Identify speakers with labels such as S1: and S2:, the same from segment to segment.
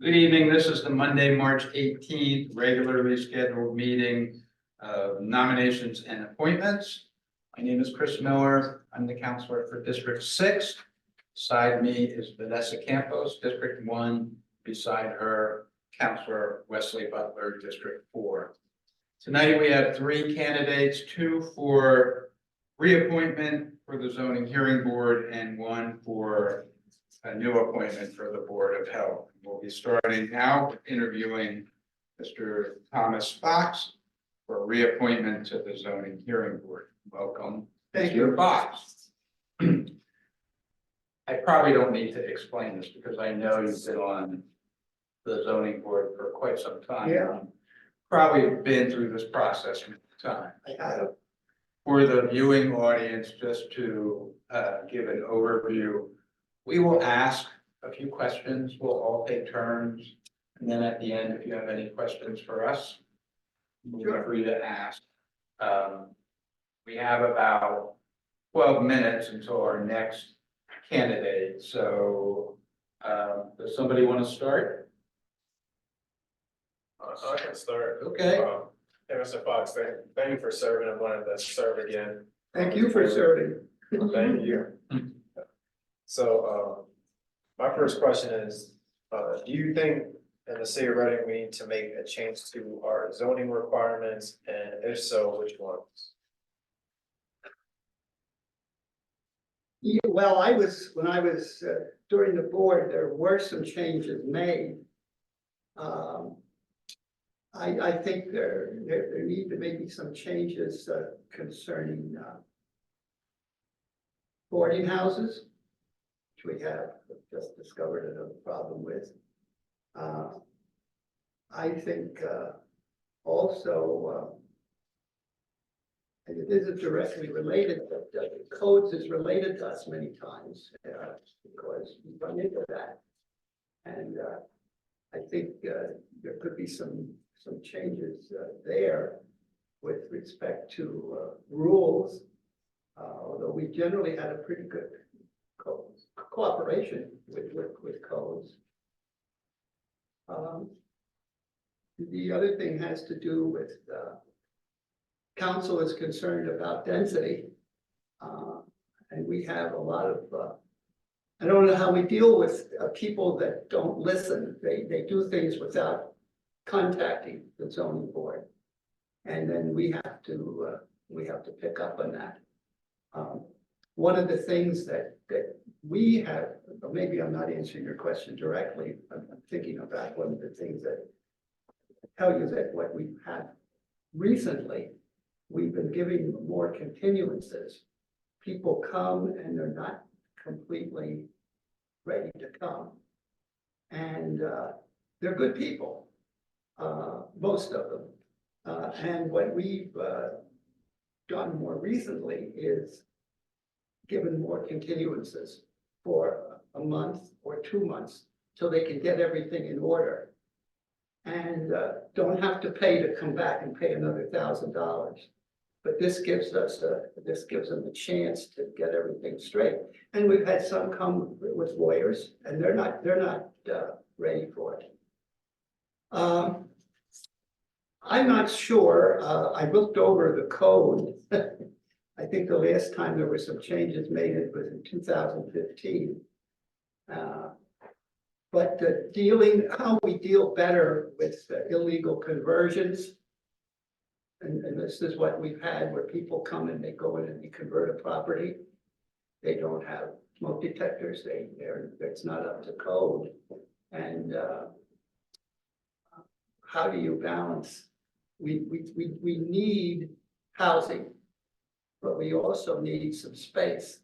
S1: Good evening. This is the Monday, March 18th, regularly scheduled meeting of nominations and appointments. My name is Chris Miller. I'm the counselor for District 6. Beside me is Vanessa Campos, District 1. Beside her, Counselor Wesley Butler, District 4. Tonight, we have 3 candidates, 2 for reappointment for the Zoning Hearing Board and 1 for a new appointment for the Board of Health. We'll be starting now with interviewing Mr. Thomas Fox for reappointment to the Zoning Hearing Board. Welcome.
S2: Thank
S1: Mr.
S2: you.
S1: Fox. I probably don't need to explain this because I know you've been on the zoning board for quite some time.
S2: Yeah.
S1: Probably been through this process many times.
S2: I have,
S1: For the viewing audience, just to give an overview, we will ask a few questions. We'll all take turns. And then at the end, if you have any questions for us, feel free to ask. We have about 12 minutes until our next candidate. So does somebody want to start?
S3: I can start.
S1: Okay.
S3: Hey, Mr. Fox, thank you for serving. I wanted to serve again.
S2: thank you for serving.
S3: Thank you. So, my first question is, do you think in the city of Reading, we need to make a change to our zoning requirements? And if so, which ones?
S2: Yeah, well, when I was during the board, there were some changes made. I think there need to maybe some changes concerning boarding houses, which we have just discovered another problem with. I think also, and it isn't directly related, but codes is related to us many times, because we run into that. And I think there could be some changes there with respect to rules. Although we generally had a pretty good cooperation with codes. The other thing has to do with council is concerned about density. And we have a lot of, I don't know how we deal with people that don't listen. They do things without contacting the zoning board. And then we have to pick up on that. One of the things that we have, or maybe I'm not answering your question directly, I'm thinking about one of the things that tell you that what we've had recently, we've been giving more continuances. People come and they're not completely ready to come. And they're good people, most of them. And what we've done more recently is given more continuances for a month or 2 months till they can get everything in order. And don't have to pay to come back and pay another $1,000. But this gives them a chance to get everything straight. And we've had some come with lawyers, and they're not ready for it. I'm not sure. I looked over the code. I think the last time there were some changes made, it was in 2015. But how we deal better with illegal conversions. And this is what we've had, where people come and they go in and they convert a property. They don't have smoke detectors. It's not up to code. And how do you balance? We need housing, but we also need some space.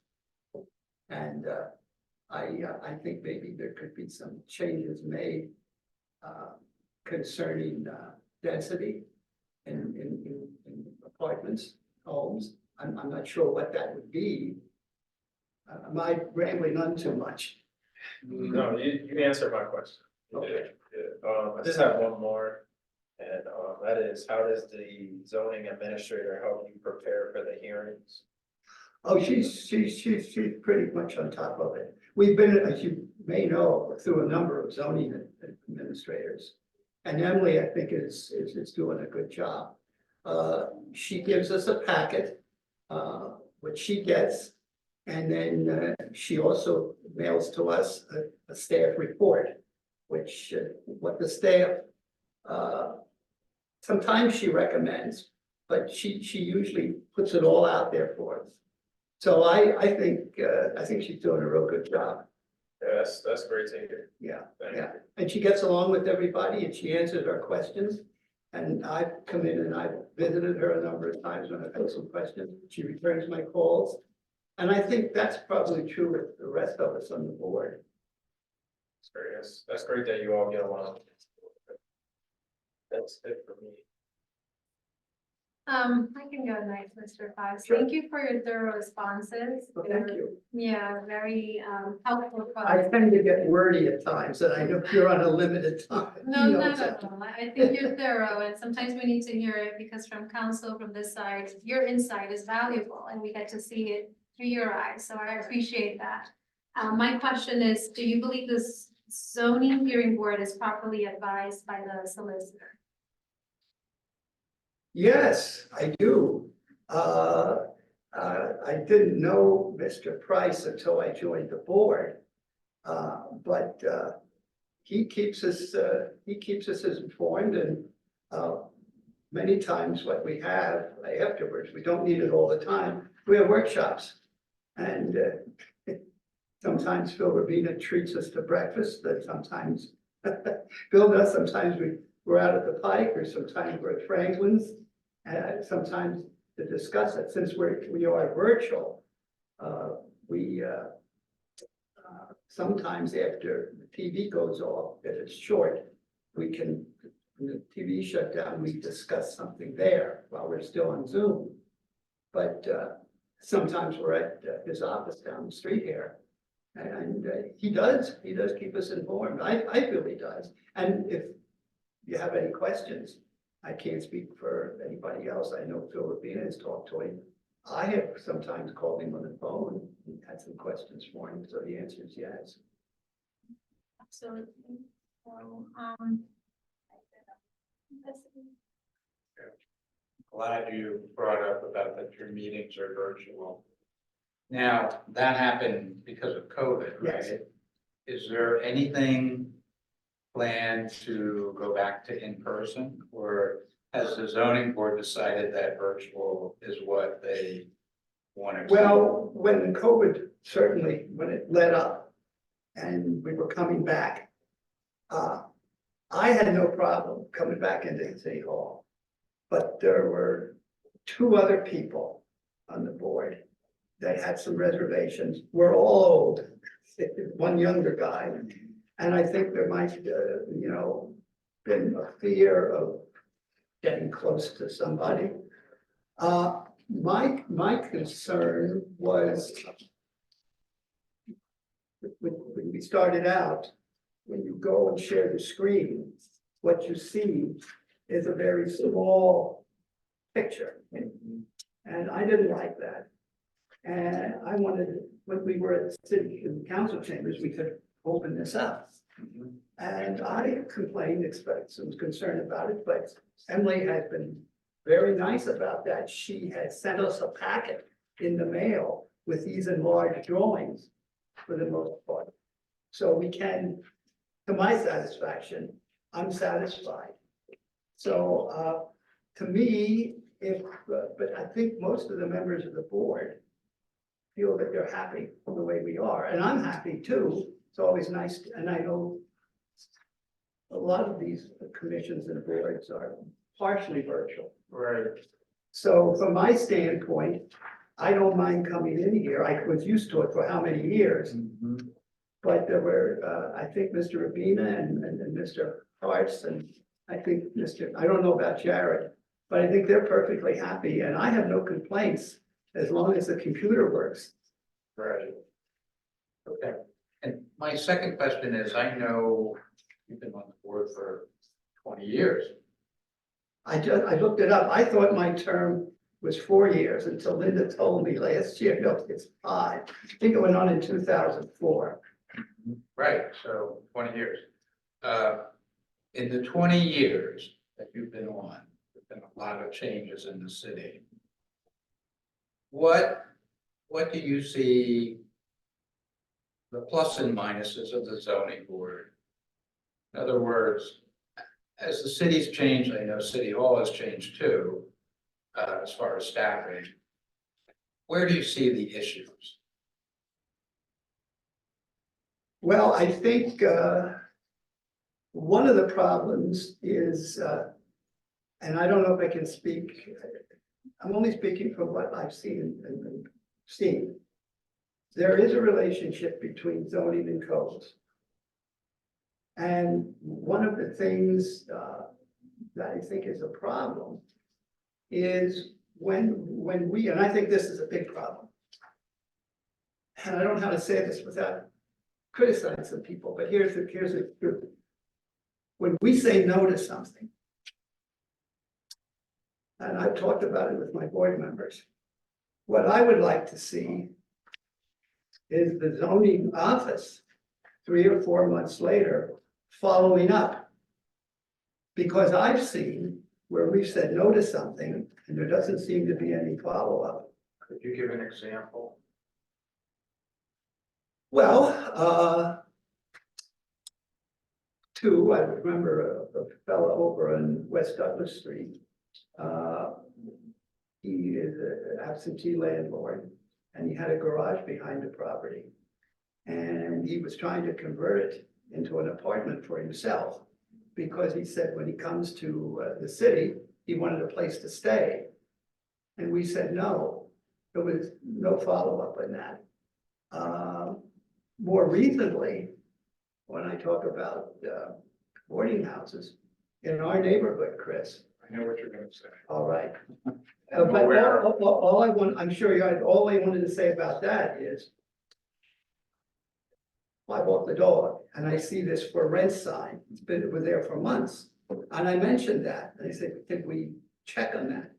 S2: And I think maybe there could be some changes made concerning density in apartments, homes. I'm not sure what that would be. Am I rambling on too much?
S3: No, you answered my question.
S2: Okay.
S3: Yeah. I just have one more. And that is, how does the zoning administrator help you prepare for the hearings?
S2: Oh, she's pretty much on top of it. We've been, as you may know through a number of zoning administrators. And Emily, I think, is doing a good job. She gives us a packet, which she gets. And then she also mails to us a staff report, which what the staff, sometimes she recommends, but she usually puts it all out there for us. So I think she's doing a real good job.
S3: Yeah, that's great to hear.
S2: Yeah,
S3: Thank
S2: yeah. And she gets along with everybody and she answers our questions. And I've come in and I've visited her a number of times when I've had some questions. She returns my calls. And I think that's probably true with the rest of us on the board.
S3: That's great that you all get along. That's it for me.
S4: I can go next, Mr. Fox.
S2: Sure.
S4: Thank you for your thorough responses.
S2: Well, thank you.
S4: Yeah, very helpful. for
S2: I
S4: us.
S2: tend to get wordy at times and I know you're on a limited time.
S4: No,
S2: You know
S4: not
S2: that.
S4: at all. I think you're thorough and sometimes we need to hear it because from council, from this side, your insight is valuable and we get to see it through your eyes. So I appreciate that. My question is, do you believe this zoning hearing board is properly advised by the solicitor?
S2: Yes, I do. I didn't know Mr. Price until I joined the board. But he keeps us as informed and many times what we have afterwards, we don't need it all the time. We have workshops. And sometimes Phil Rabina treats us to breakfast, that sometimes Bill does, sometimes we're out at the Pike, or sometimes we're at Franklin's. Sometimes to discuss it, since we are virtual, we sometimes after the TV goes off, if it's short, we can, when the TV shut down, we discuss something there while we're still on Zoom. But sometimes we're at his office down the street here. And he does keep us informed. I feel he does. And if you have any questions, I can't speak for anybody else. I know Phil Rabina has talked to him. I have sometimes called him on the phone and had some questions for him, so the answer is yes.
S4: Absolutely. So,
S1: Glad you brought up about that your meetings are virtual. Now, that happened because of COVID,
S2: Yes.
S1: right? Is there anything planned to go back to in-person? Or has the zoning board decided that virtual is what they want to?
S2: Well, when COVID, certainly when it let up and we were coming back, I had no problem coming back into City Hall. But there were two other people on the board that had some reservations. We're all old, one younger guy. And I think there might, been a fear of getting close to somebody. My concern was when we started out, when you go and share the screen, what you see is a very small picture. And I didn't like that. And I wanted, when we were at the city council chambers, we could open this up. And I complained, expressed some concern about it, but Emily has been very nice about that. She has sent us a packet in the mail with these enlarged drawings for the most part. So we can, to my satisfaction, I'm satisfied. So to me, but I think most of the members of the board feel that they're happy the way we are, and I'm happy too. It's always nice, and I know a lot of these commissions and boards are partially virtual.
S1: Right.
S2: So from my standpoint, I don't mind coming in here. I was used to it for how many years? But there were, I think Mr. Rabina and Mr. Hartz, and I think I don't know about Jared, but I think they're perfectly happy, and I have no complaints as long as the computer works.
S1: Right. Okay. And my second question is, I know you've been on the board for 20 years.
S2: I looked it up. I thought my term was 4 years until Linda told me last year, no, it's 5. I think it went on in 2004.
S1: Right, so 20 years. In the 20 years that you've been on, there's been a lot of changes in the city. What do you see the plus and minuses of the zoning board? In other words, as the city's changed, I know City Hall has changed too, as far as staffing. Where do you see the issues?
S2: Well, I think one of the problems is, and I don't know if I can speak, I'm only speaking from what I've seen and seen. There is a relationship between zoning and codes. And one of the things that I think is a problem is when we, and I think this is a big problem. And I don't know how to say this without criticizing people, but here's the truth. When we say no to something, and I've talked about it with my board members, what I would like to see is the zoning office 3 or 4 months later following up. Because I've seen where we've said no to something and there doesn't seem to be any follow-up.
S1: Could you give an example?
S2: Well, two, I remember a fellow over on West Douglas Street. He is an absentee landlord and he had a garage behind the property. And he was trying to convert it into an apartment for himself. Because he said when he comes to the city, he wanted a place to stay. And we said no, there was no follow-up on that. More recently, when I talk about boarding houses, in our neighborhood, Chris,
S1: I know what you're gonna say.
S2: all right.
S1: I'm
S2: But
S1: aware.
S2: all I want, I'm sure you had, all I wanted to say about that is I walk the dog and I see this for rent sign. It was there for months. And I mentioned that. And I said, did we check on that?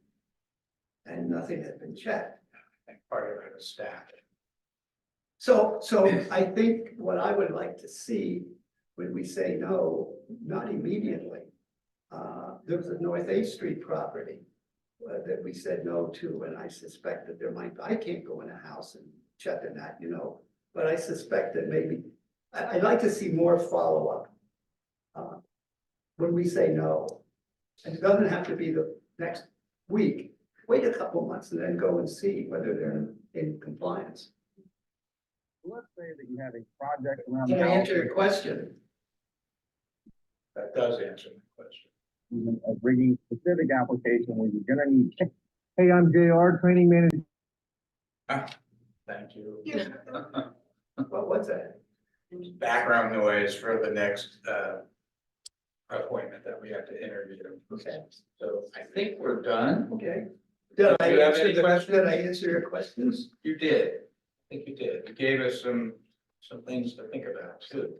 S2: And nothing had been checked.
S1: I think part of it is staff.
S2: So I think what I would like to see when we say no, not immediately. There was a North 8th Street property that we said no to, and I suspect that there might, I can't go in a house and check on that, you know. But I suspect that maybe, I'd like to see more follow-up. When we say no, and it doesn't have to be the next week, wait a couple months and then go and see whether they're in compliance.
S5: Let's say that you have a project around.
S2: Can I answer your question?
S1: That does answer the question.
S5: A bringing specific application where you're gonna need, hey, I'm JR, training manager.
S1: Thank you.
S2: Well, what's that?
S1: Background noise for the next appointment that we have to interview.
S2: Okay.
S1: So I think we're done.
S2: Okay. Did
S1: Do you have any
S2: did
S1: questions?
S2: I answer your questions?
S1: You did. I think you did. You gave us some things to think about too.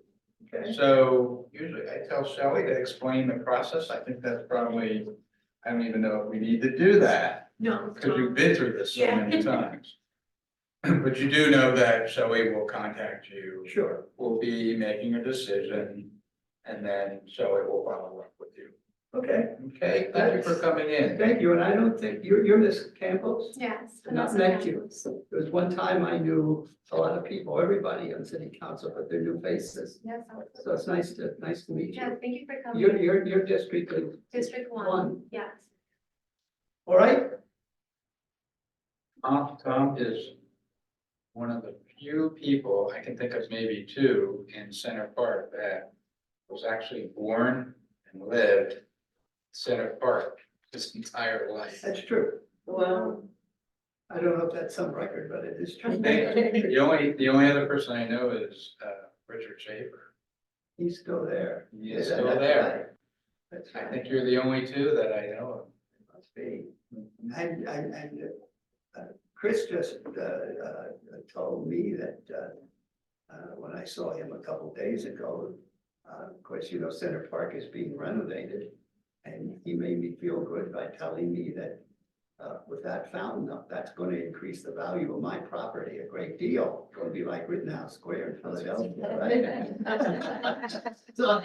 S2: Okay.
S1: So usually I tell Shelley to explain the process. I think that's probably, I don't even know if we need to do that.
S6: No.
S1: Because we've been through this so
S6: Yeah.
S1: many times. But you do know that Shelley will contact you.
S2: Sure.
S1: We'll be making a decision and then Shelley will follow up with you.
S2: Okay.
S1: Okay, thank you for coming in.
S2: Thank you. And I don't think you're Miss Campos.
S4: Yes.
S2: I've not met you. There was one time I knew a lot of people, everybody on city council, but they're new faces.
S4: Yes.
S2: So it's nice to meet
S4: Yeah,
S2: you.
S4: thank you for coming.
S2: Your district is,
S4: District
S2: one.
S4: one, yes.
S2: all right?
S1: Tom is one of the few people, I can think of maybe two in Center Park that was actually born and lived in Center Park his entire life.
S2: That's true.
S6: Well,
S2: I don't know if that's some record, but it is true.
S1: The only other person I know is Richard Schaefer.
S2: He's still there.
S1: He is
S2: Yeah,
S1: still
S2: that's
S1: there.
S2: right. That's
S1: I
S2: right.
S1: think you're the only two that I know
S2: Must be. And Chris just told me that when I saw him a couple days ago, of course, you know, Center Park is being renovated. And he made me feel good by telling me that with that fountain up, that's gonna increase the value of my property a great deal. It's gonna be like Rittenhouse Square in Philadelphia, right? So,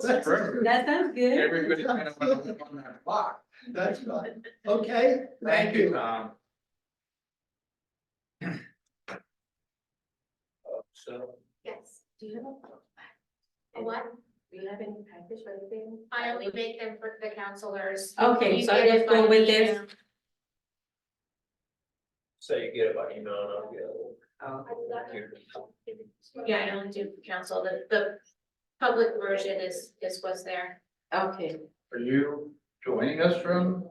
S2: that's,
S1: True.
S6: That sounds good.
S1: Everybody's gonna want to live on that block.
S2: that's right. Okay,
S1: Thank you, Tom. So,
S6: Yes. Do you have
S4: A what?
S6: Do you have any package or anything?
S4: I only make them for the counselors.
S6: Okay,
S4: You
S6: so I
S4: get it
S6: just go
S4: by
S6: with this.
S4: email.
S3: So you get it by email and I'll get it.
S6: Oh,
S4: Yeah, I only do council, the public version is what's there.
S6: okay.
S1: are you joining us from?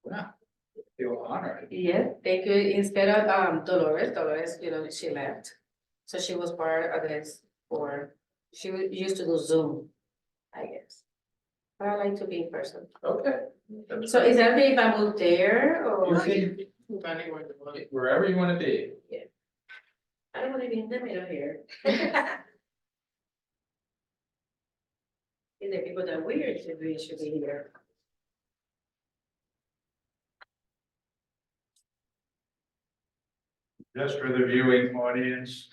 S1: Wow, feel honored.
S6: Yeah, they could, instead of Dolores, she left. So she was part of this, or she used to do Zoom, I guess. But I like to be in person.
S3: Okay.
S6: So is that okay if I move there,
S1: You
S6: or?
S1: can, wherever you want to be.
S6: I don't wanna be in the middle here. Is there people that weird should be here?
S1: Just for the viewing audience,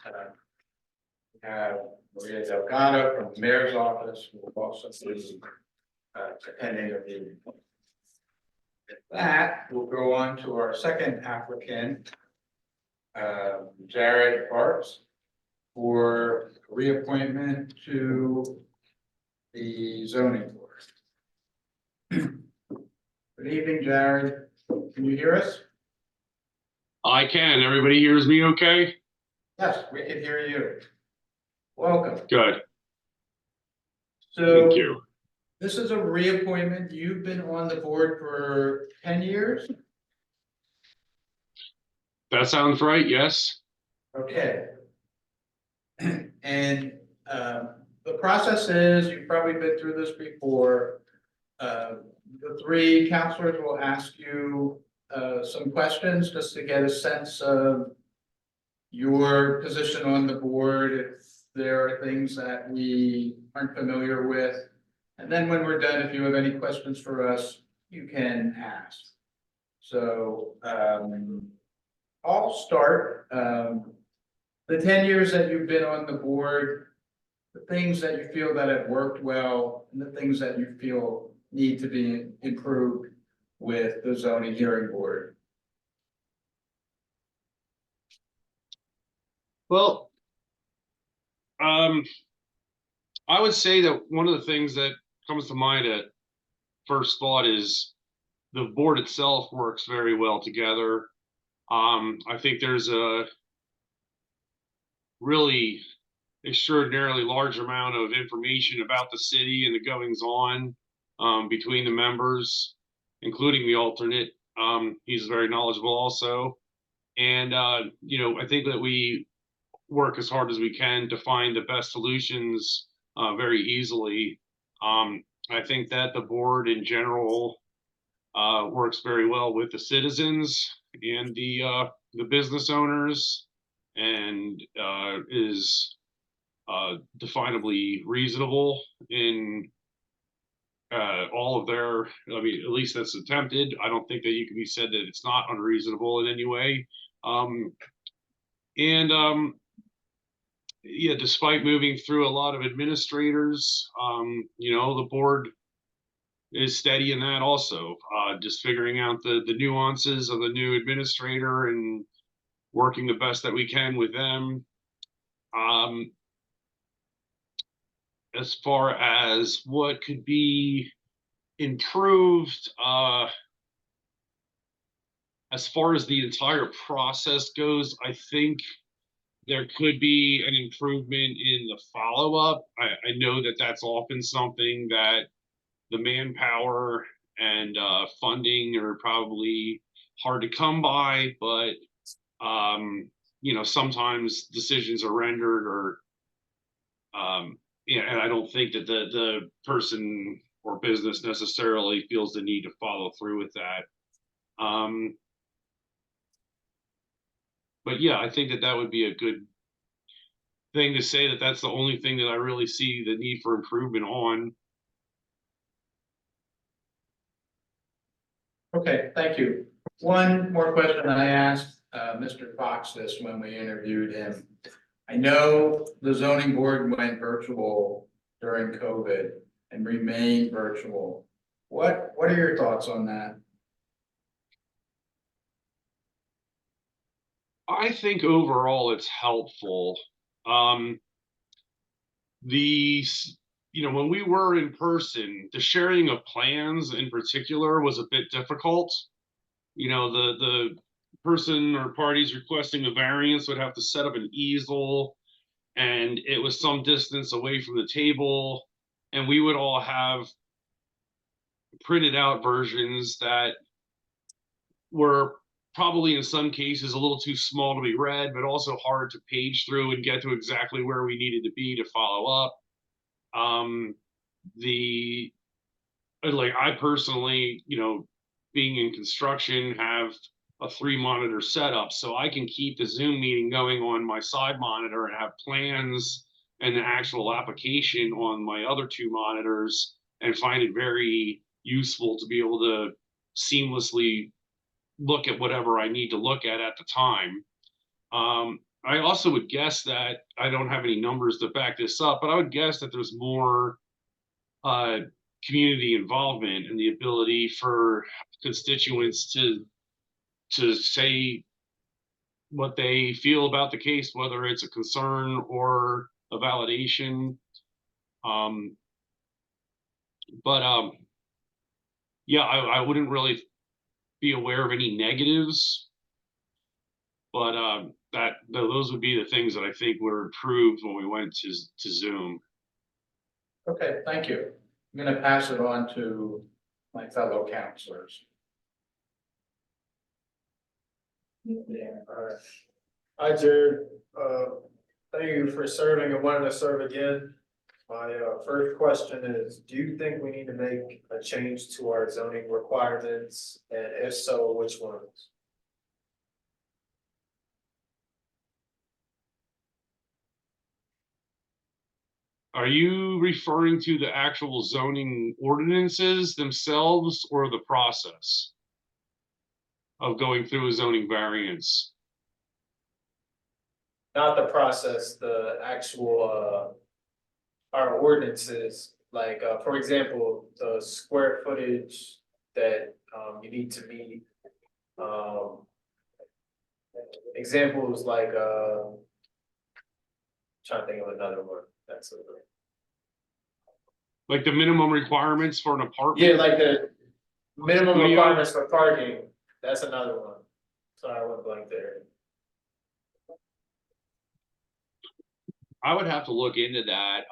S1: we have Maria Delgado from the mayor's office, who will also be attending the meeting. With that, we'll go on to our second applicant, Jared Parks, for reappointment to the zoning board. Good evening, Jared. Can you hear us?
S7: I can. Everybody hears me okay?
S1: Yes, we can hear you. Welcome.
S7: Good.
S1: So
S7: Thank you.
S1: this is a reappointment. You've been on the board for 10 years?
S7: That sounds right. Yes.
S1: Okay. And the process is, you've probably been through this before. The three counselors will ask you some questions just to get a sense of your position on the board, if there are things that we aren't familiar with. And then when we're done, if you have any questions for us, you can ask. So I'll start. The 10 years that you've been on the board, the things that you feel that have worked well, and the things that you feel need to be improved with the zoning hearing board.
S7: Well, I would say that one of the things that comes to mind at first thought is the board itself works very well together. I think there's a really extraordinarily large amount of information about the city and the goings on between the members, including the alternate. He's very knowledgeable also. And, I think that we work as hard as we can to find the best solutions very easily. I think that the board in general works very well with the citizens and the business owners, and is definably reasonable in all of their, I mean, at least that's attempted. I don't think that you can be said that it's not unreasonable in any way. And yeah, despite moving through a lot of administrators, the board is steady in that also. Just figuring out the nuances of the new administrator and working the best that we can with them. As far as what could be improved, as far as the entire process goes, I think there could be an improvement in the follow-up. I know that that's often something that the manpower and funding are probably hard to come by, but sometimes decisions are rendered, or and I don't think that the person or business necessarily feels the need to follow through with that. But yeah, I think that would be a good thing to say, that that's the only thing that I really see the need for improvement on.
S1: Okay, thank you. One more question I asked, Mr. Fox this when we interviewed him. I know the zoning board went virtual during COVID and remained virtual. What are your thoughts on that?
S7: I think overall it's helpful. Um, when we were in person, the sharing of plans in particular was a bit difficult. The person or parties requesting a variance would have to set up an easel, and it was some distance away from the table, and we would all have printed out versions that were probably in some cases a little too small to be read, but also hard to page through and get to exactly where we needed to be to follow up. The like I personally, being in construction, have a 3-monitor setup, so I can keep the Zoom meeting going on my side monitor and have plans and the actual application on my other 2 monitors, and find it very useful to be able to seamlessly look at whatever I need to look at the time. I also would guess that I don't have any numbers to back this up, but I would guess that there's more community involvement and the ability for constituents to say what they feel about the case, whether it's a concern or a validation. But yeah, I wouldn't really be aware of any negatives, but those would be the things that I think were improved when we went to Zoom.
S1: Okay, thank you. I'm gonna pass it on to my fellow counselors.
S3: All right. Hi, Jared. Thank you for serving and wanting to serve again. My first question is, do you think we need to make a change to our zoning requirements? And if so, which ones?
S7: Are you referring to the actual zoning ordinances themselves or the process of going through a zoning variance?
S3: Not the process, the actual, our ordinances, like, for example, the square footage that, you need to meet. Examples like, trying to think of another one, that's a.
S7: Like the minimum requirements for an apartment?
S3: Yeah, like the minimum
S7: Studio?
S3: requirements for parking, that's another one. Sorry, I went blank there.
S7: I would have to look into that.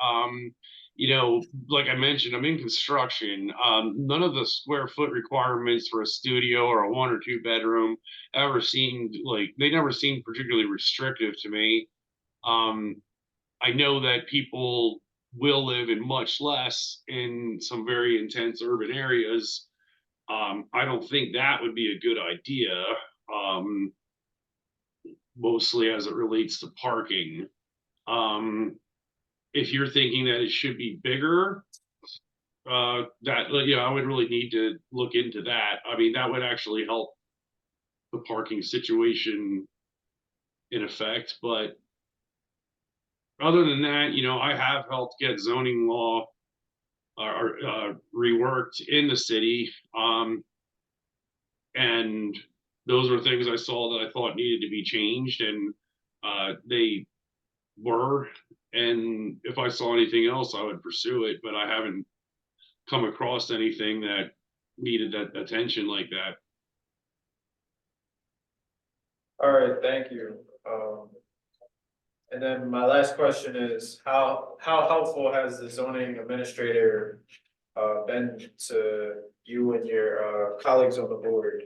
S7: Like I mentioned, I'm in construction. None of the square foot requirements for a studio or a 1 or 2 bedroom ever seemed they never seemed particularly restrictive to me. I know that people will live in much less in some very intense urban areas. I don't think that would be a good idea, mostly as it relates to parking. If you're thinking that it should be bigger, I would really need to look into that. I mean, that would actually help the parking situation in effect. But other than that, I have helped get zoning law reworked in the city. And those were things I saw that I thought needed to be changed, and they were. And if I saw anything else, I would pursue it, but I haven't come across anything that needed that attention like that.
S3: All right, thank you. And then my last question is, how helpful has the zoning administrator been to you and your colleagues on the board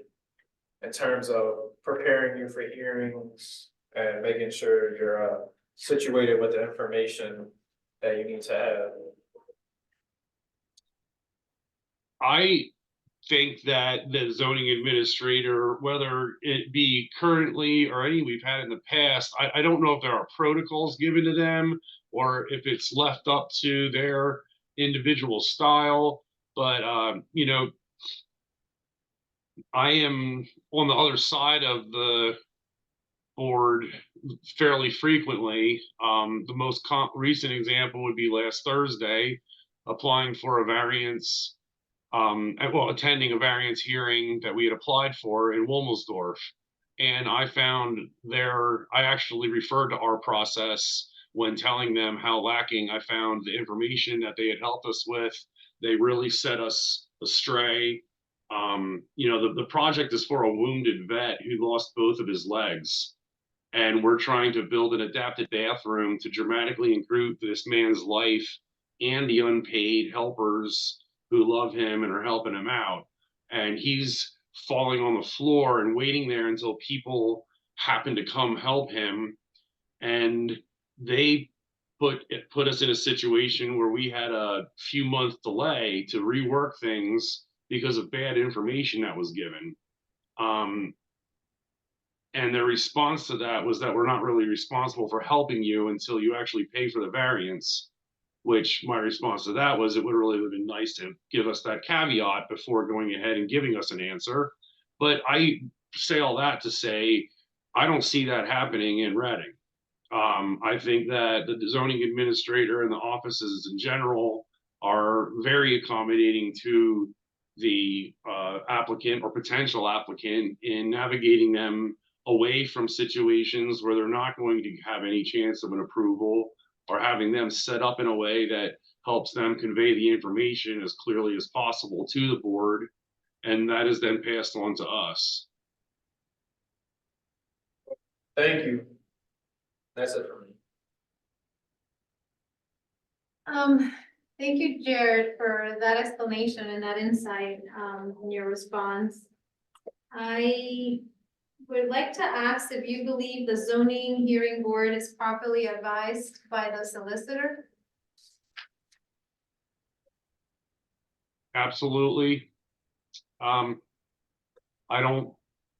S3: in terms of preparing you for hearings and making sure you're situated with the information that you need to have?
S7: I think that the zoning administrator, whether it be currently or any we've had in the past, I don't know if there are protocols given to them or if it's left up to their individual style. But I am on the other side of the board fairly frequently. The most recent example would be last Thursday, applying for a variance, attending a variance hearing that we had applied for in Wilmelsdorf. And I found I actually referred to our process when telling them how lacking I found the information that they had helped us with. They really set us astray. The project is for a wounded vet who lost both of his legs. And we're trying to build an adapted bathroom to dramatically improve this man's life and the unpaid helpers who love him and are helping him out. And he's falling on the floor and waiting there until people happen to come help him. And they put us in a situation where we had a few month delay to rework things because of bad information that was given. And their response to that was that we're not really responsible for helping you until you actually pay for the variance, which my response to that was it would really have been nice to give us that caveat before going ahead and giving us an answer. But I say all that to say, I don't see that happening in Reading. I think that the zoning administrator and the offices in general are very accommodating to the applicant or potential applicant in navigating them away from situations where they're not going to have any chance of an approval, or having them set up in a way that helps them convey the information as clearly as possible to the board, and that is then passed on to us.
S3: Thank you. That's it for me.
S4: Thank you, Jared, for that explanation and that insight, in your response. I would like to ask if you believe the zoning hearing board is properly advised by the solicitor?
S7: Absolutely. I don't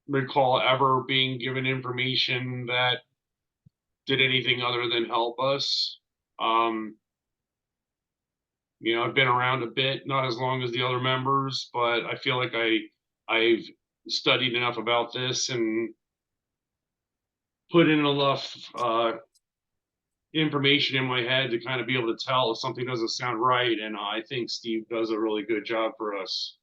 S7: recall ever being given information that did anything other than help us. I've been around a bit, not as long as the other members, but I feel like I've studied enough about this and put in enough information in my head to kind of be able to tell if something doesn't sound right. And I think Steve does a really good job for us.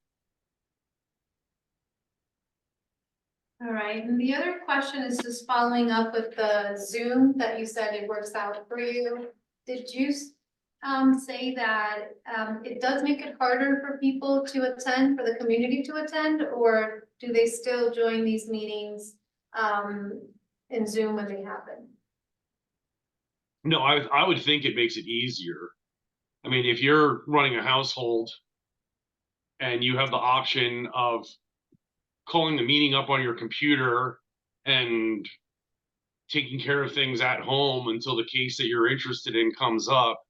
S4: All right, and the other question is just following up with the Zoom that you said it works out for you. Did you say that it does make it harder for people to attend, for the community to attend, or do they still join these meetings in Zoom when they happen?
S7: No, I would think it makes it easier. I mean, if you're running a household and you have the option of calling the meeting up on your computer and taking care of things at home until the case that you're interested in comes up,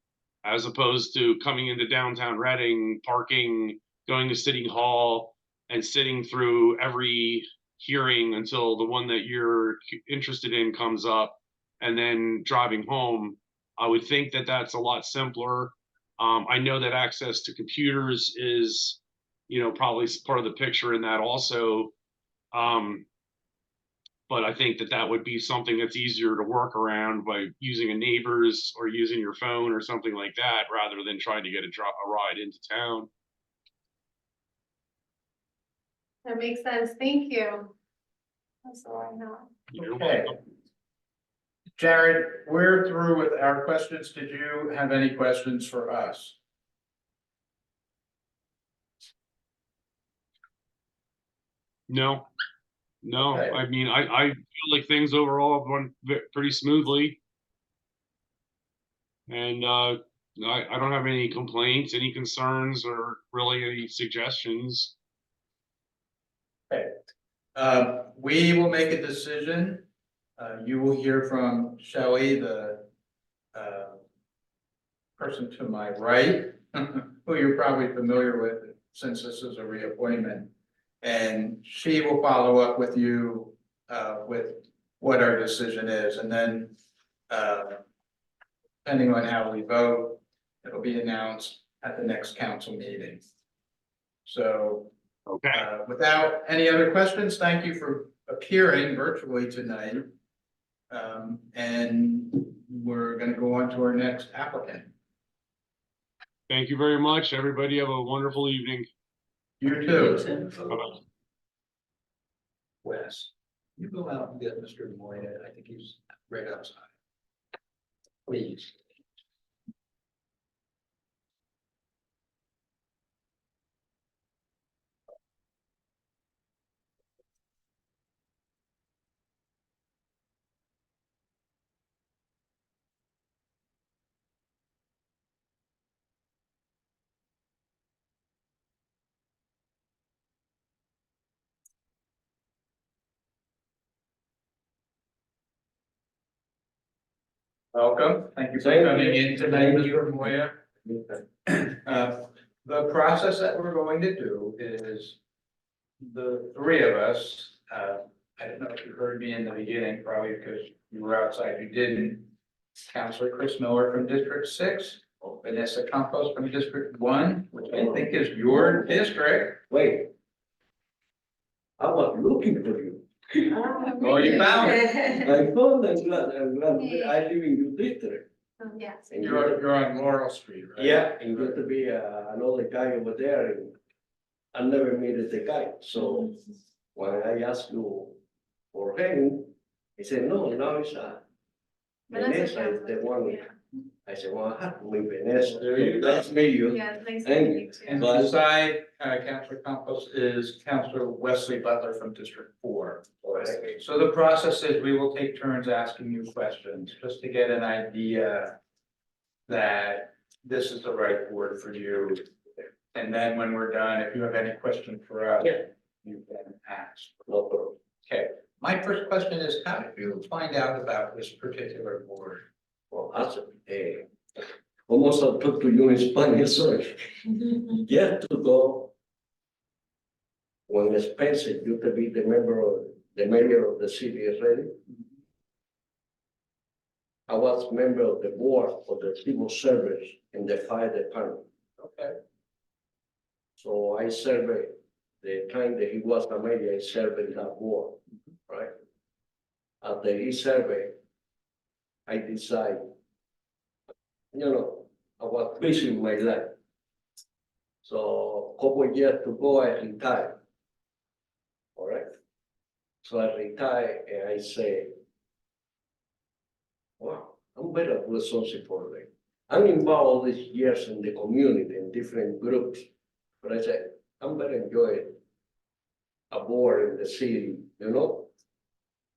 S7: as opposed to coming into downtown Reading, parking, going to City Hall, and sitting through every hearing until the one that you're interested in comes up, and then driving home. I would think that that's a lot simpler. I know that access to computers is, probably part of the picture in that also. But I think that would be something that's easier to work around by using a neighbor's or using your phone or something like that, rather than trying to get a ride into town.
S4: That makes sense, thank you. That's all I know.
S7: You're
S1: Okay.
S7: welcome.
S1: Jared, we're through with our questions. Did you have any questions for us?
S7: No,
S1: Okay.
S7: I mean, I feel like things overall have gone pretty smoothly. And I don't have any complaints, any concerns, or really any suggestions.
S1: We will make a decision. You will hear from Shelley, the person to my right, who you're probably familiar with since this is a reappointment. And she will follow up with you with what our decision is. And then depending on how we vote, it'll be announced at the next council meeting. So
S7: Okay,
S1: Without any other questions, thank you for appearing virtually tonight. And we're gonna go on to our next applicant.
S7: thank you very much. Everybody have a wonderful evening.
S1: You too.
S7: Bye-bye.
S1: Wes, you go out and get Mr. Moya. I think he's right outside. Please. Welcome. Thank you for coming in tonight, Mr. Moya. The process that we're going to do is the three of us, I don't know if you heard me in the beginning, probably because you were outside, you didn't. Counselor Chris Miller from District 6, Vanessa Campos from District 1, which I think is your district.
S8: Wait. I was looking for you.
S1: Oh, you found it.
S8: I found, I'm glad, I live in your district.
S4: Yes.
S8: And
S1: You're on Laurel Street, right?
S8: Yeah, and used to be another guy over there, and I never met the guy, so when I asked you for him, he said, no, now it's Vanessa is the one.
S4: Yeah.
S8: I said, well, I have to meet Vanessa.
S1: There you go.
S8: That's me, you.
S4: Yeah, nice
S8: Thank
S4: meeting you too.
S1: And beside Counselor Campos is Counselor Wesley Butler from District 4.
S8: All right.
S1: So the process is we will take turns asking you questions, just to get an idea that this is the right board for you. And then when we're done, if you have any question for us,
S8: Yeah.
S1: you can ask.
S8: No problem.
S1: Okay, my first question is, how did you find out about this particular board?
S8: Well, that's almost I'll talk to you in Spanish, sorry. Years ago, when Spencer used to be the mayor of the city of Reading, I was member of the board for the civil service in the fire department.
S1: Okay.
S8: So I served the time that he was the mayor, I served in that board, right? After he served, I decided, I was busy in my life. So a couple of years ago, I retired. All right. So I retired and I say, wow, I'm better do something for them. I'm involved all these years in the community in different groups, but I said, I'm better enjoy a board in the city,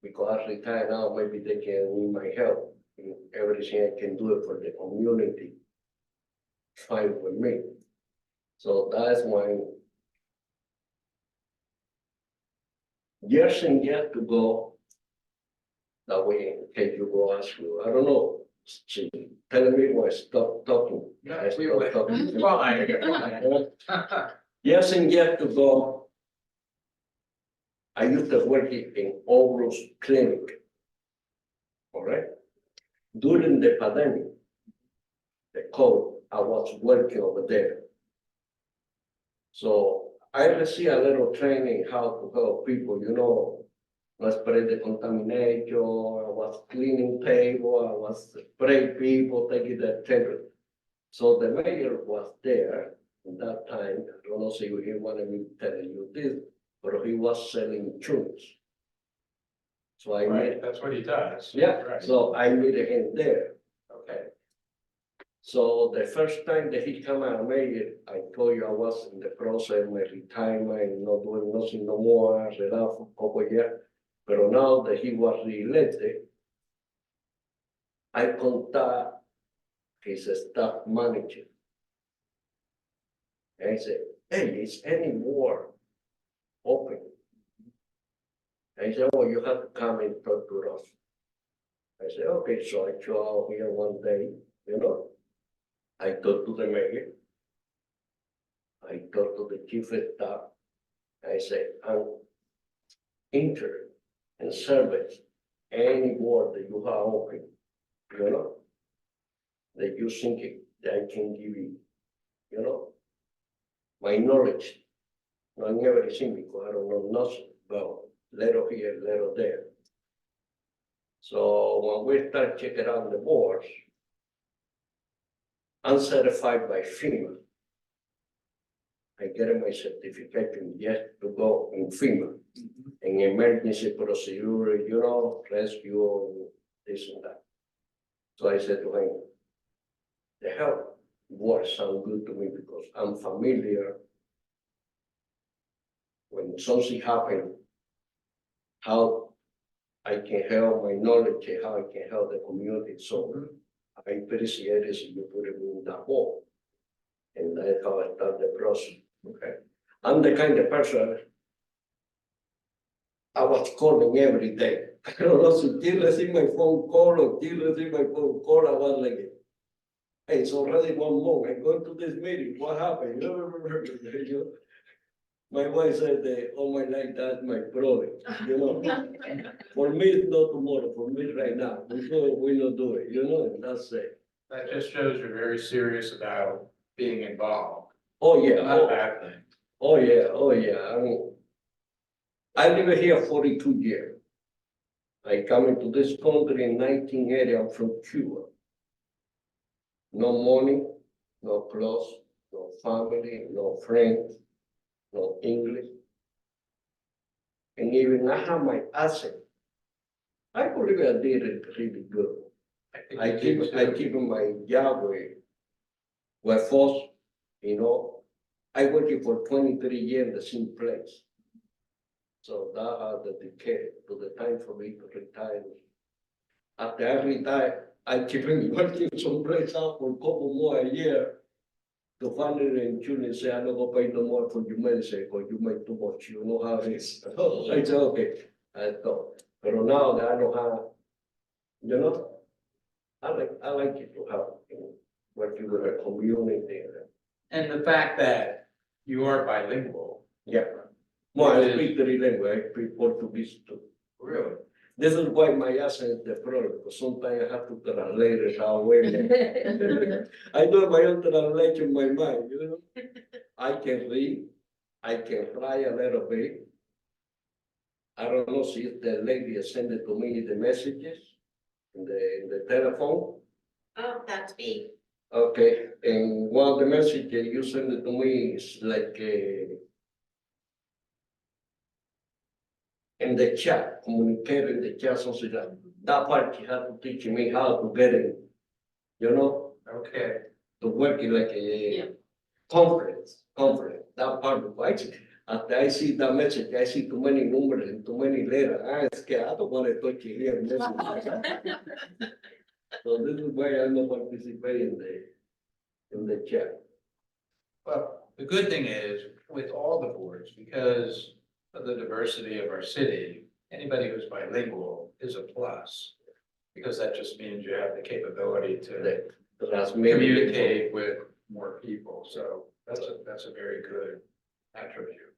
S8: because I retired now, maybe they can need my help in everything I can do it for the community. Fine with me. So that's why years and years to go. That way, can you go ask you, I don't know, she telling me when I stop talking.
S1: No,
S8: I
S1: we
S8: stop
S1: will.
S8: talking.
S1: Fine.
S8: Years and years to go. I used to work in Obrus Clinic. All right. During the pandemic, the COVID, I was working over there. So I received a little training how to help people, not spread the contamination. I was cleaning table, I was spray people, taking the temperature. So the mayor was there at that time. I don't know if he wanted me telling you this, but he was selling insurance. So I
S1: Right,
S8: met,
S1: that's what he does.
S8: yeah,
S1: Right.
S8: so I met him there.
S1: Okay.
S8: So the first time that he came out mayor, I told you I was in the process of my retirement, not doing nothing no more, I relaxed for a couple of years. But now that he was re-elected, I contact his staff manager. And I said, hey, is any more open? And he said, oh, you have to come and talk to us. I said, okay, so I show out here one day, I talked to the mayor. I talked to the chief of staff. I said, I'm interested in service any board that you have open, that you think that I can give you, my knowledge. not in everything because I don't know nothing, but little here, little there. So when we start checking out the boards, I'm certified by FEMA. I get my certification yet to go in FEMA, in emergency procedure, rescue, this and that. So I said to him, the health board sound good to me because I'm familiar when something happens, how I can help my knowledge, how I can help the community. So I appreciate it if you put it in that board. And that's how I start the process. Okay. I'm the kind of person I was calling every day. I don't know, so till receive my phone call or till receive my phone call, I was like, hey, it's already 1 month. I'm going to this meeting. What happened? My wife said, oh my life, that's my problem. For me, it's not tomorrow. For me, right now. We not do it, and that's it.
S1: That just shows you're very serious about being involved.
S8: Oh, yeah.
S1: Not a bad thing.
S8: Oh, yeah. I live here 42 years. I come into this country in 1980. I'm from Cuba. No money, no clothes, no family, no friends, no English. And even I have my accent. I believe I did it really good.
S1: think
S8: I
S1: you
S8: keep,
S1: do
S8: I
S1: too.
S8: keep my job where force, I worked for 23 years in the same place. So that had the decay to the time for me to retire. After I retire, I keep working someplace out for a couple more a year to finally insurance say, I'm not gonna pay no more for your medicine because you make too much, you know how it is. I said, okay, I thought, but now that I don't have, I like it to have, working with a community.
S1: And the fact that you are bilingual.
S8: Yeah. Well, I
S1: It is.
S8: speak 3 languages, I speak Portuguese too.
S1: Really?
S8: This is why my accent is the problem, because sometimes I have to translate it away. I do my own translation in my mind, I can read, I can fly a little bit. I don't know if the lady sent it to me, the messages in the telephone.
S6: Oh, that's me.
S8: Okay, and one of the messages you sent it to me is like in the chat, communicate in the chat, something like that part you have to teach me how to get it,
S1: Okay.
S8: to work it like a conference, that part of it. After I see that message, I see too many numbers and too many letters. I'm scared, I don't want to touch it here. So this is why I'm not participating in the chat.
S1: Well, the good thing is with all the boards, because of the diversity of our city, anybody who's bilingual is a plus. Because that just means you have the capability to communicate with more people. So that's a very good attribute.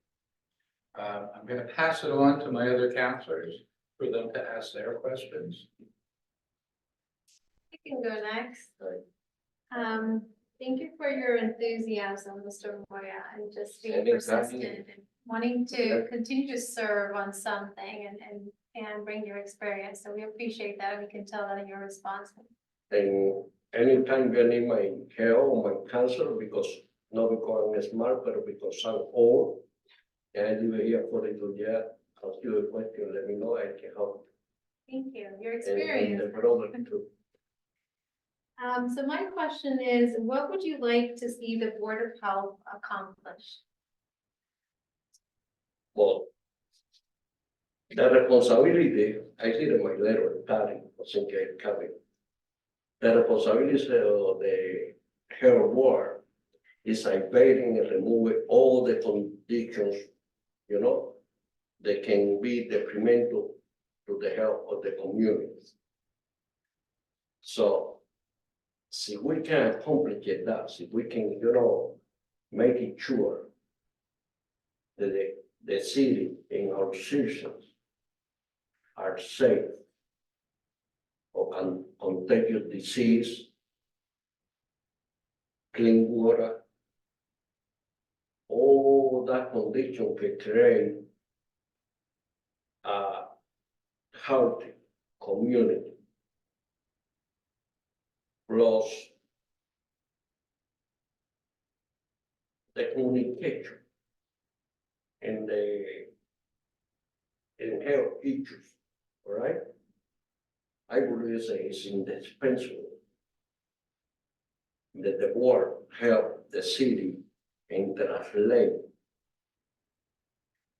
S1: I'm going to pass it on to my other counselors for them to ask their questions.
S4: I can go next. Thank you for your enthusiasm, Mr. Moya, and just being
S8: Anytime.
S4: persistent and wanting to continue to serve on something and bring your experience. So we appreciate that, and we can tell that in your response.
S8: And anytime you need my help or my counsel, because not because I'm smart, but because I'm old, and I live here 42 years, ask you a question, let me know, I can help.
S4: Thank you, your
S8: And
S4: experience.
S8: the brother too.
S4: So my question is, what would you like to see the Board of Health accomplish?
S8: Well, the responsibility, I did in my letter, Patty, I think I covered. The responsibility of the health board is evading and removing all the conditions, that can be detrimental to the health of the community. So, if we can accomplish that, if we can, make it sure that the city and our citizens are safe of contagious disease, clean water, all that condition can create a healthy community. Plus the communication and the health issues, all right? I would say it's indispensable that the board help the city and translate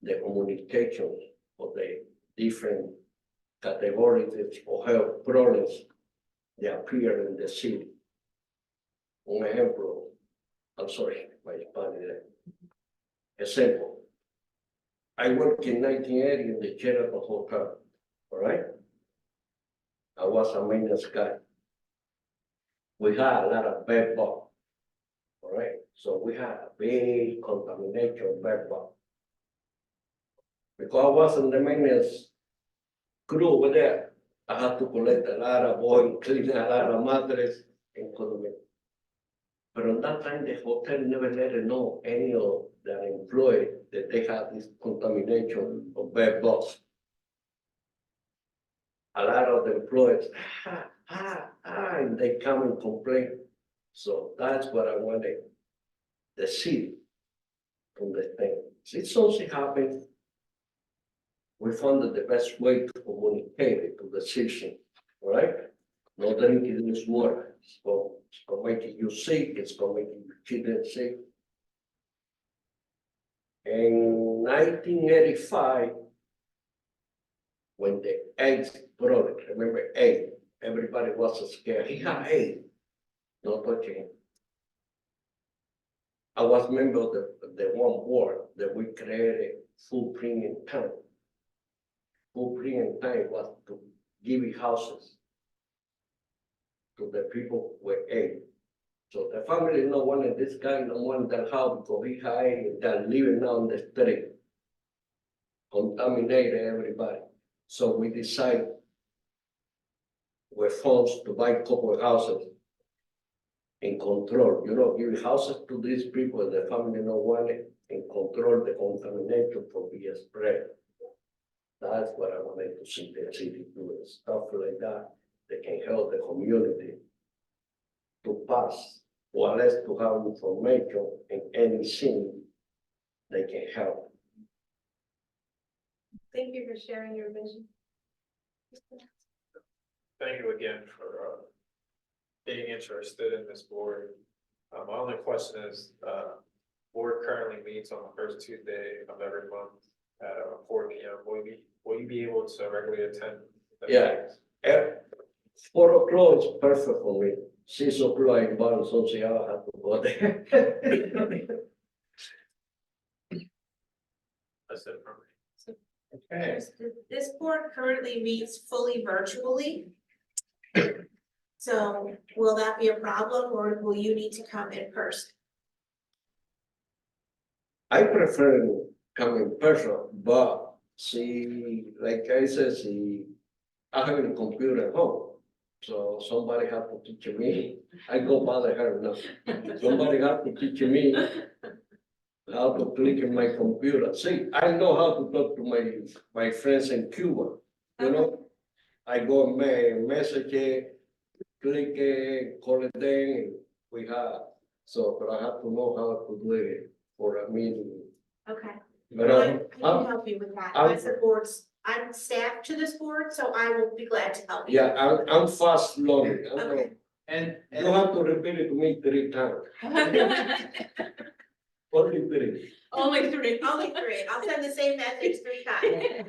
S8: the communications of the different categories of health problems that appear in the city. Un ejemplo, I'm sorry, my Spanish there. Example, I worked in 1980 in the Sheraton Hotel, all right? I was a maintenance guy. We had a lot of bed bugs, all right? So we had a big contamination bed bug. Because I was in the maintenance crew over there, I had to collect a lot of oil, clean a lot of mattress, and couldn't make. But on that time, the hotel never let it know any of their employees that they had this contamination of bed bugs. A lot of the employees, and they come and complain. So that's what I wanted the city to understand. If something happens, we found that the best way to communicate it to the citizen, all right? Not drinking this water, it's gonna make you sick, it's gonna make your children sick. In 1985, when the AIDS product, remember AIDS, everybody was scared, he had AIDS, not touching him. I was member of the one board that we created footprint in time. Footprint in time was to give houses to the people with AIDS. So the family no wanted this guy, no wanted that house because he had AIDS, that living on the street, contaminated everybody. So we decided with funds to buy a couple of houses in control, give houses to these people, the family no want it, and control the contamination from being spread. That's what I wanted to see the city do, stuff like that, that can help the community to pass, or at least to have information in anything they can help.
S4: Thank you for sharing your vision.
S3: Thank you again for being interested in this board. My only question is, board currently meets on the first Tuesday of every month at 4 p.m. Will you be able to regularly attend? the
S8: Yeah.
S3: meetings?
S8: 4 o'clock is perfect for me. 6 o'clock in Barn, so I have to go there.
S3: That's it from me.
S1: Okay,
S9: This board currently meets fully virtually. So will that be a problem or will you need to come in person?
S8: I prefer come in person, but see, like I said, I have a computer at home. So somebody have to teach me. I go bother her now. Somebody have to teach me how to click in my computer. See, I know how to talk to my friends in Cuba, I go message, click, call it then, we have, but I have to know how to do it for a meeting.
S9: Okay.
S8: But
S9: I can help you with that.
S8: I'm-
S9: As a board, I'm staff to this board, so I will be glad to help you.
S8: yeah, I'm fast learning.
S9: Okay.
S1: and,
S8: You have to repeat it to me 3 times, only 3.
S9: Only 3. Only 3. I'll send the same message 3 times.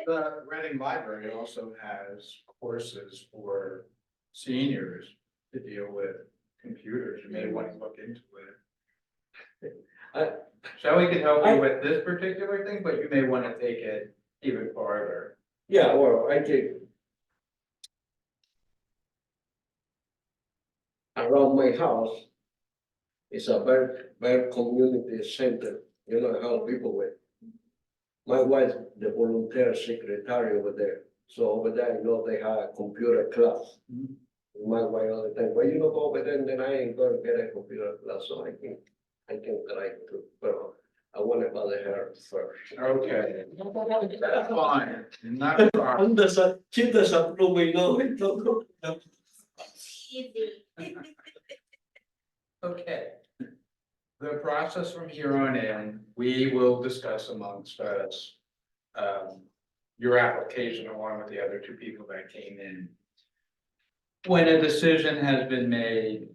S1: the Reading Library also has courses for seniors to deal with computers. You may want to look into it. Shelley can help you with this particular thing, but you may want to take it even farther.
S8: Yeah, well, I think around my house is a very community center, help people with. My wife, the volunteer secretary over there, so over there, they have a computer class. My wife all the time, well, go over there, and then I ain't gonna get a computer class, so I can try to, but I want to bother her first.
S1: Okay, that's fine, not a problem.
S8: She desapprove me, no,
S9: Easy.
S1: Okay. The process from here on in, we will discuss amongst us, your application along with the other two people that came in. When a decision has been made,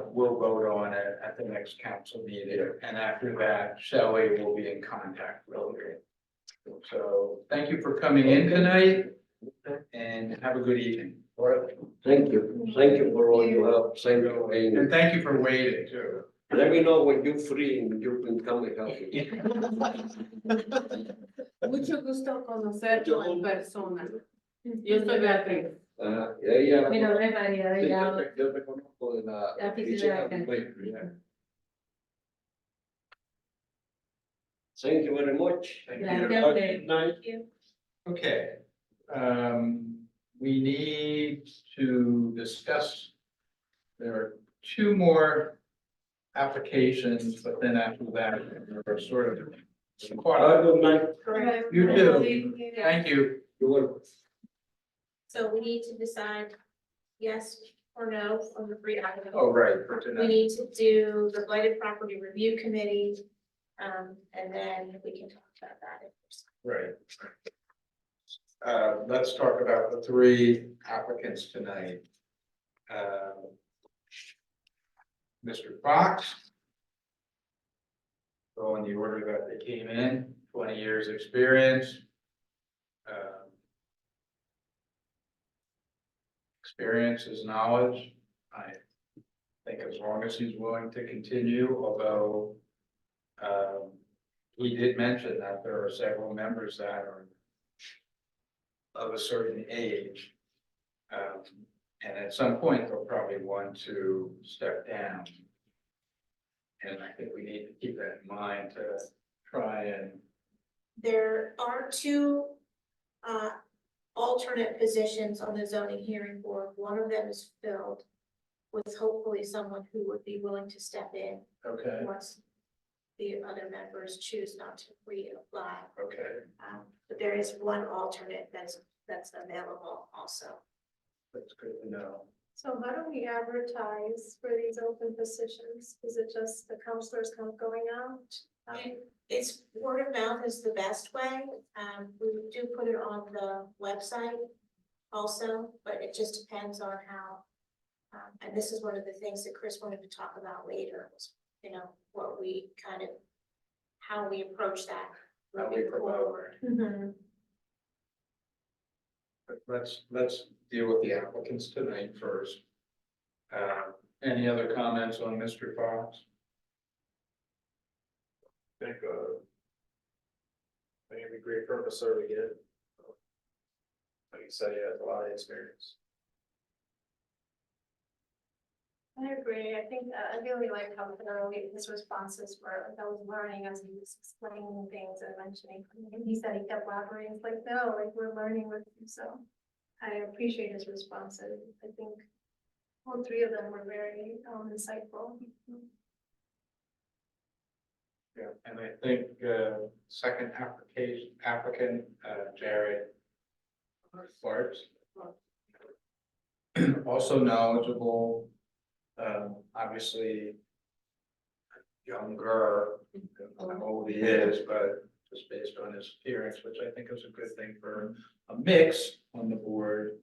S1: we'll vote on it at the next council meeting, and after that, Shelley will be in contact with you. So, thank you for coming in tonight, and have a good evening.
S8: All right, thank you for all your help, thank you,
S1: And
S8: and
S1: thank you for waiting too.
S8: let me know when you're free and you can come and help me.
S6: Mucho gusto conocerlo en persona. Yo soy Beatriz.
S8: Ella.
S6: Mi nombre es María
S8: Sí,
S6: Delgado.
S8: yo te conozco de la
S6: La oficina
S8: oficina
S6: de
S8: de
S6: acá.
S8: Bakery, yeah. Thank you very much.
S1: Thank you.
S6: Gracias a usted.
S8: Night.
S1: Okay, we need to discuss, there are two more applications, but then after that, we're sort of.
S8: Have a good night.
S1: You too, thank you.
S8: You're welcome.
S9: So we need to decide yes or no on the three items.
S1: Oh, right, for
S9: We
S1: tonight,
S9: need to do the blighted property review committee, and then we can talk about that.
S1: right. Let's talk about the three applicants tonight. Mr. Fox. Go in the order that they came in, 20 years experience. Experience is knowledge. I think as long as he's willing to continue, although he did mention that there are several members that are of a certain age. And at some point, they'll probably want to step down. And I think we need to keep that in mind to try and,
S9: There are two alternate positions on the zoning hearing board. One of them is filled with hopefully someone who would be willing to step in
S1: okay,
S9: once the other members choose not to reapply.
S1: okay,
S9: But there is one alternate that's available also.
S1: that's good to know.
S4: So how do we advertise for these open positions? Is it just the counselors kind of going out?
S9: It's word of mouth is the best way. We do put it on the website also, but it just depends on how. And this is one of the things that Chris wanted to talk about later, was, what we kind of, how we approach that
S1: How we
S9: moving
S1: promote.
S9: forward.
S4: Mm-hmm.
S1: But let's deal with the applicants tonight first. Any other comments on Mr. Fox?
S3: I think it'd be great for him to serve again. Like you said, he has a lot of experience.
S4: I agree. I think I really like how thoroughly his responses were. Like I was learning as he was explaining things and mentioning. And he said he kept elaborating. It's like, no, like we're learning with you. So I appreciate his responses. I think all three of them were very insightful.
S1: Yeah, and I think, second applicant, Jared Sparks. Also knowledgeable, obviously younger, I don't know how old he is, but just based on his appearance, which I think is a good thing for a mix on the board.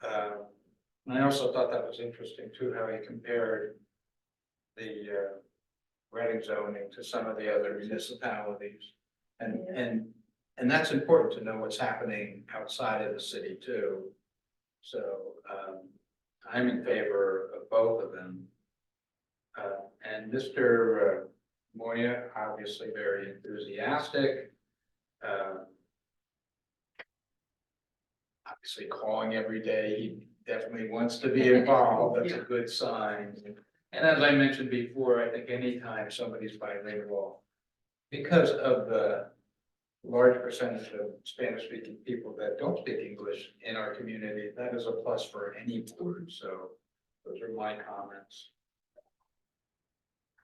S1: And I also thought that was interesting too, how he compared the, Reading zoning to some of the other municipalities. And that's important to know what's happening outside of the city too. So, I'm in favor of both of them. And Mr. Moya, obviously very enthusiastic. Obviously calling every day, he definitely wants to be involved, that's a good sign. And as I mentioned before, I think anytime somebody's bilingual, because of the large percentage of Spanish-speaking people that don't speak English in our community, that is a plus for any board, so those are my comments.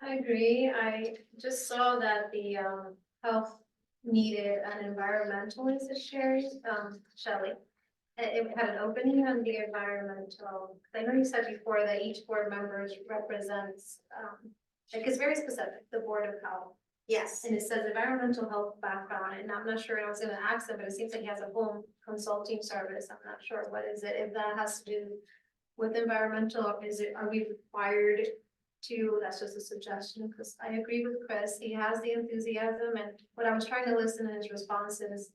S4: I agree. I just saw that the health needed an environmentalist, is Sherry, Shelley. It had an opening on the environmental, I know you said before that each board member represents, like it's very specific, the Board of Health.
S9: Yes,
S4: And it says environmental health background, and I'm not sure, I was gonna ask him, but it seems like he has a home consulting service. I'm not sure what is it, if that has to do with environmental, or is it, are we required to, that's just a suggestion, because I agree with Chris, he has the enthusiasm, and what I was trying to listen in his responses,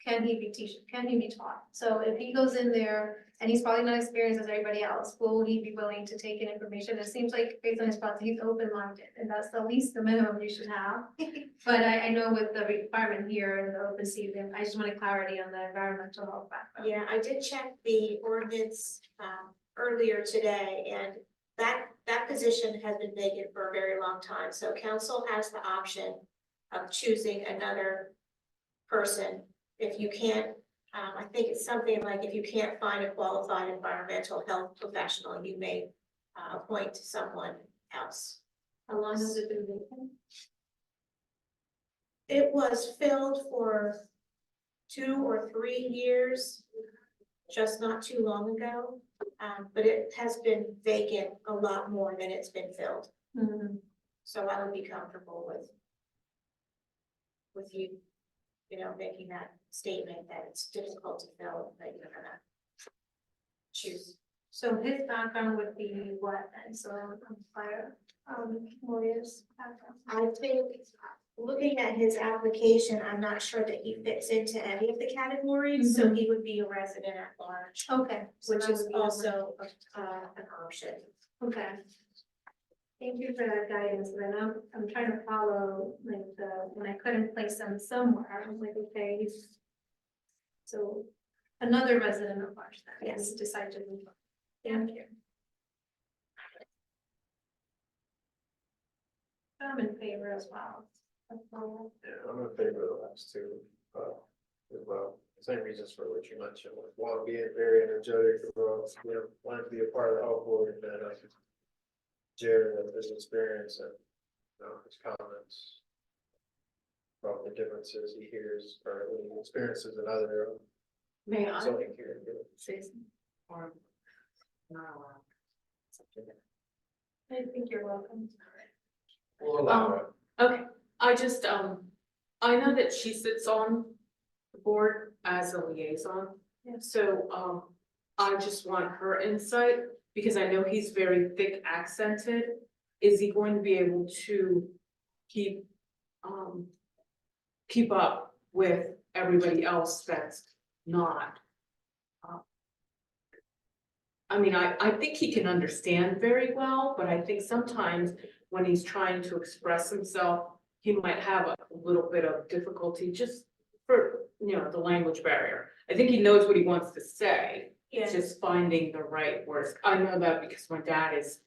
S4: can he be can he be taught? So if he goes in there, and he's probably not experienced as everybody else, will he be willing to take in information? It seems like based on his response, he's open-minded, and that's the least, the minimum you should have. But I know with the requirement here and the open season, I just wanted clarity on the environmental health background.
S9: yeah, I did check the ordinance, earlier today, and that position has been vacant for a very long time, so council has the option of choosing another person. If you can't, I think it's something like if you can't find a qualified environmental health professional, you may appoint someone else.
S4: How long has it been vacant?
S9: It was filled for 2 or 3 years, just not too long ago. But it has been vacant a lot more than it's been filled, so I would be comfortable with you, making that statement that it's difficult to fill, that you're gonna choose.
S4: So his background would be what then? So fire, lawyers background.
S9: I think, looking at his application, I'm not sure that he fits into any of the categories, so he would be a resident at large,
S4: Okay. so
S9: which
S4: that
S9: is
S4: would be
S9: also an option.
S4: Okay. Thank you for that guidance, then I'm trying to follow, like, when I couldn't place them somewhere, I was like, okay, so another resident of ours then,
S9: Yes.
S4: decide to move on. Thank you. I'm in favor as well.
S3: Yeah, I'm in favor of the last two, as well. Same reasons for what you mentioned, like one being very energetic, wanting to be a part of the health board, and then Jared has his experience and, his comments about the differences he hears or he experiences in other
S6: May I
S3: zoning here.
S6: say something? Or not allowed? It's up to them.
S4: I think you're welcome.
S3: We'll allow it.
S10: Okay, I just, I know that she sits on the board as a liaison.
S4: Yeah.
S10: So, I just want her insight, because I know he's very thick accented. Is he going to be able to keep up with everybody else that's not? I mean, I think he can understand very well, but I think sometimes when he's trying to express himself, he might have a little bit of difficulty just for, the language barrier. I think he knows what he wants to say. It's just finding the right words. I know that because my dad is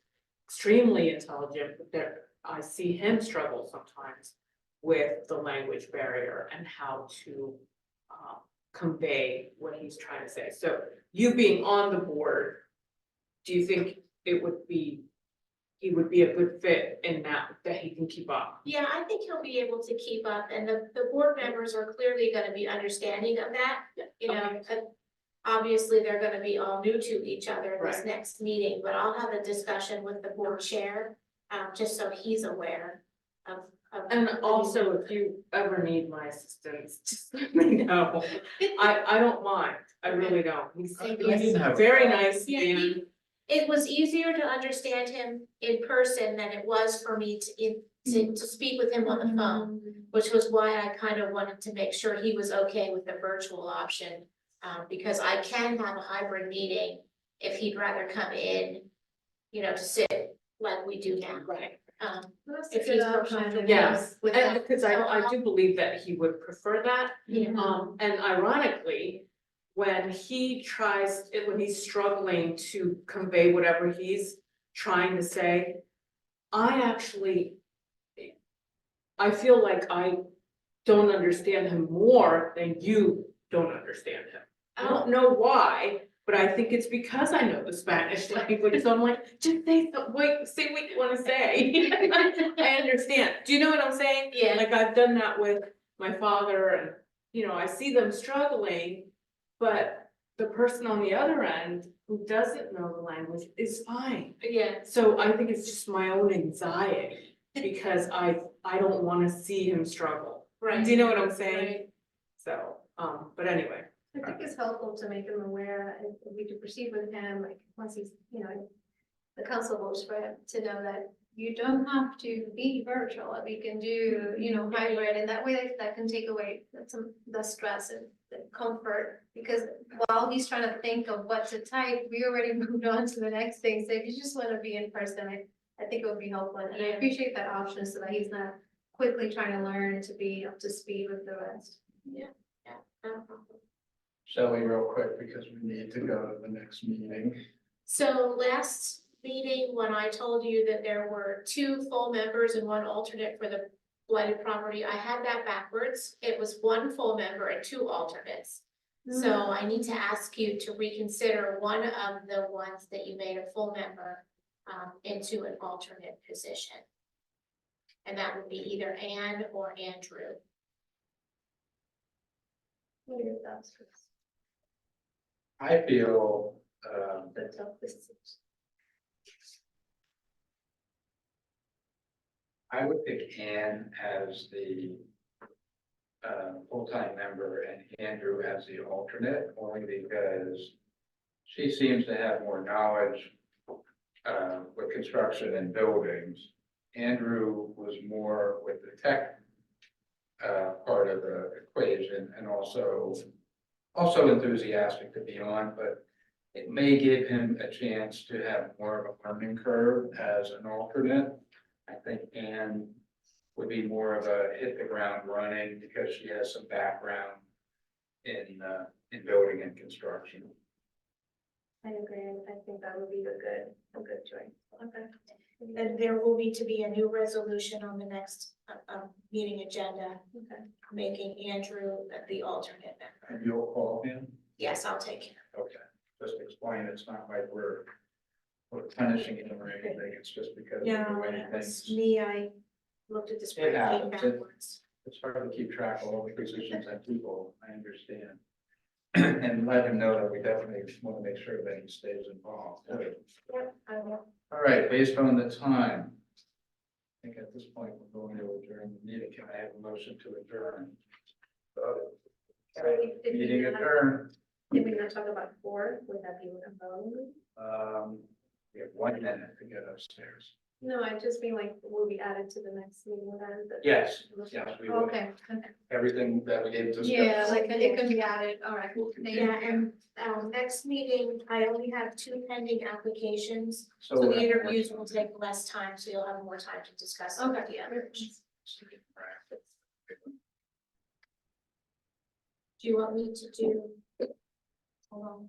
S10: extremely intelligent, but I see him struggle sometimes with the language barrier and how to convey what he's trying to say. So you being on the board, do you think he would be a good fit in that he can keep up?
S9: Yeah, I think he'll be able to keep up, and the board members are clearly gonna be understanding of that, obviously, they're gonna be all new to each other in this
S10: Right.
S9: next meeting, but I'll have a discussion with the board chair, just so he's aware of.
S10: And also, if you ever need my assistance, just let me know. I don't mind, I really don't. He's
S9: Thank
S10: he's
S9: you.
S10: very nice
S9: Yeah,
S10: and,
S9: It was easier to understand him in person than it was for me to speak with him on the phone, which was why I kind of wanted to make sure he was okay with the virtual option. Because I can have a hybrid meeting if he'd rather come in, to sit like we do now.
S10: right,
S4: That's
S9: If
S4: a good
S9: he's
S4: option.
S9: comfortable
S10: yes,
S9: with
S10: and
S9: that.
S10: because I do believe that he would prefer that.
S9: Yeah.
S10: And ironically, when he's struggling to convey whatever he's trying to say, I feel like I don't understand him more than you don't understand him. I don't know why, but but I think it's because I know the Spanish language, so I'm like, just say, say what you wanna say. I understand, do you know what I'm saying?
S4: Yeah.
S10: Like, I've done that with my father and, you know, I see them struggling, but the person on the other end who doesn't know the language is fine.
S4: Yeah.
S10: So I think it's just my own anxiety, because I don't wanna see him struggle.
S4: Right.
S10: Do you know what I'm saying?
S4: Right.
S10: So, but anyway.
S4: I think it's helpful to make him aware, and if we do proceed with him, like, once he's, you know, the council votes for him, to know that you don't have to be virtual, we can do, you know, hybrid, and that way that can take away some, the stress and the comfort, because while he's trying to think of what to type, we already moved on to the next thing, so if you just wanna be in person, I think it would be helpful, and I appreciate that option, so that he's not quickly trying to learn to be up to speed with the rest.
S9: No problem.
S1: Shelley, real quick, because we need to go to the next meeting.
S9: So last meeting, when I told you that there were 2 full members and 1 alternate for the blighted property, I had that backwards. It was 1 full member and 2 alternates. So I need to ask you to reconsider one of the ones that you made a full member into an alternate position. And that would be either Ann or Andrew.
S4: What are your thoughts, Chris?
S1: I feel,
S4: The tough decision.
S1: I would pick Ann as the full-time member and Andrew as the alternate, only because she seems to have more knowledge with construction and buildings. Andrew was more with the tech part of the equation, and also enthusiastic to be on, but it may give him a chance to have more of a learning curve as an alternate. I think Ann would be more of a hit the ground running, because she has some background in building and construction.
S4: I agree, I think that would be a good choice. Okay.
S9: And there will need to be a new resolution on the next meeting agenda,
S4: Okay.
S9: making Andrew the alternate member.
S1: And you'll call him?
S9: Yes, I'll take care.
S1: Okay, just explain, it's not like we're punishing him or anything, it's just because of the
S9: No,
S1: way
S9: it was
S1: things.
S9: me, I looked at the spreadsheet
S1: happens.
S9: backwards.
S1: It's hard to keep track of all the positions and people, I understand. And let him know that we definitely want to make sure that he stays involved.
S9: Yep, I will.
S1: All right, based on the time, I think at this point, we're going to adjourn the meeting. Can I have a motion to adjourn?
S4: Did we
S1: Meeting
S4: not-
S1: adjourned.
S4: Did we not talk about 4? Would that be a vote?
S1: We have 1 minute to get upstairs.
S4: No, I just mean like, will be added to the next meeting then?
S1: Yes, yes, we will.
S4: Okay,
S1: Everything that we did discuss.
S4: yeah, like it can be added, all right. Thank
S9: Yeah,
S4: you.
S9: and next meeting, I only have 2 pending applications, so
S1: So
S9: the interviews will take less time, so you'll have more time to discuss them with
S4: Okay.
S9: the others. Do you want me to do? Hold on,